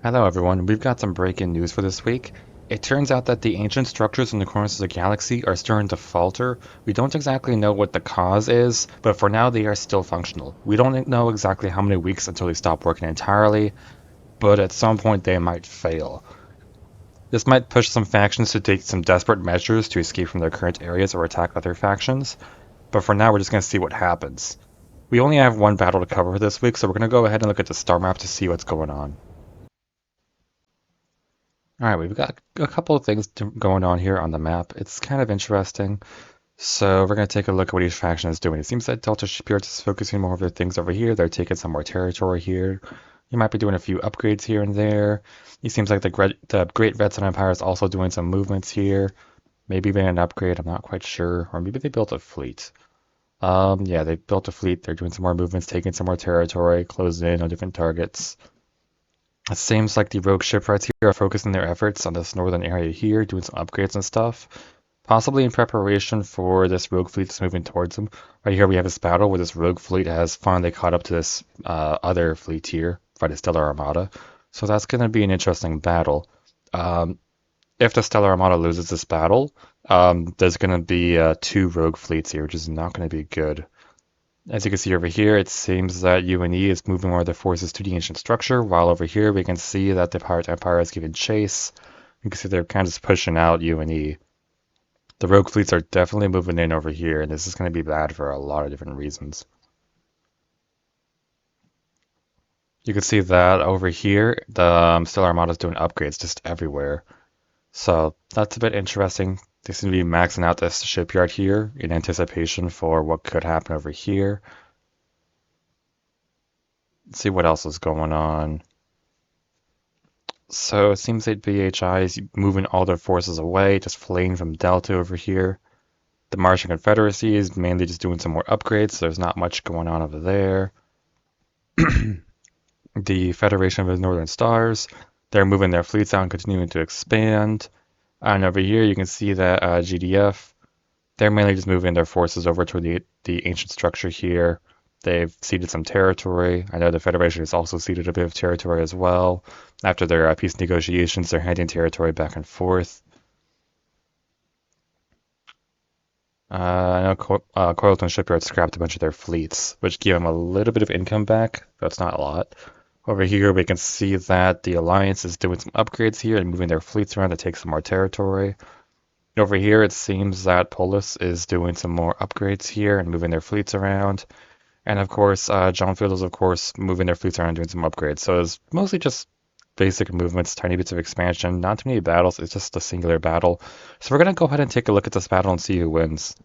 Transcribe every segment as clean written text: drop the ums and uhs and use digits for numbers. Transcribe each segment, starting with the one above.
Hello everyone, we've got some breaking news for this week. It turns out that the ancient structures in the corners of the galaxy are starting to falter. We don't exactly know what the cause is, but for now they are still functional. We don't know exactly how many weeks until they stop working entirely, but at some point they might fail. This might push some factions to take some desperate measures to escape from their current areas or attack other factions, but for now we're just going to see what happens. We only have one battle to cover this week, so we're going to go ahead and look at the star map to see what's going on. Alright, we've got a couple of things going on here on the map. It's kind of interesting. So we're going to take a look at what each faction is doing. It seems that Delta Shipyard is focusing more of their things over here. They're taking some more territory here. You might be doing a few upgrades here and there. It seems like the Great Red Sun Empire is also doing some movements here. Maybe even an upgrade, I'm not quite sure. Or maybe they built a fleet. Yeah, they built a fleet. They're doing some more movements, taking some more territory, closing in on different targets. It seems like the rogue shipwrights here are focusing their efforts on this northern area here, doing some upgrades and stuff, possibly in preparation for this rogue fleet that's moving towards them. Right here we have this battle where this rogue fleet has finally caught up to this other fleet here, by the Stellar Armada. So that's going to be an interesting battle. If the Stellar Armada loses this battle, there's going to be two rogue fleets here, which is not going to be good. As you can see over here, it seems that UNE is moving more of their forces to the ancient structure, while over here we can see that the Pirate Empire is giving chase. You can see they're kind of just pushing out UNE. The rogue fleets are definitely moving in over here, and this is going to be bad for a lot of different reasons. You can see that over here, the Stellar Armada is doing upgrades just everywhere. So that's a bit interesting. They seem to be maxing out this shipyard here in anticipation for what could happen over here. Let's see what else is going on. So it seems that BHI is moving all their forces away, just fleeing from Delta over here. The Martian Confederacy is mainly just doing some more upgrades, so there's not much going on over there. The Federation of the Northern Stars, they're moving their fleets out and continuing to expand. And over here you can see that GDF, they're mainly just moving their forces over to the ancient structure here. They've ceded some territory. I know the Federation has also ceded a bit of territory as well. After their peace negotiations, they're handing territory back and forth. I know Coilton Shipyard scrapped a bunch of their fleets, which gave them a little bit of income back, but it's not a lot. Over here, we can see that the Alliance is doing some upgrades here and moving their fleets around to take some more territory. Over here, it seems that Polis is doing some more upgrades here and moving their fleets around. And of course, John Field is, of course, moving their fleets around and doing some upgrades. So it's mostly just basic movements, tiny bits of expansion, not too many battles. It's just a singular battle. So we're going to go ahead and take a look at this battle and see who wins.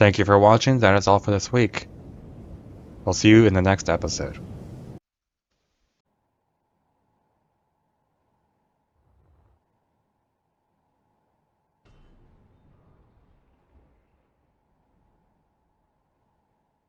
Thank you for watching. That is all for this week. I'll see you in the next episode.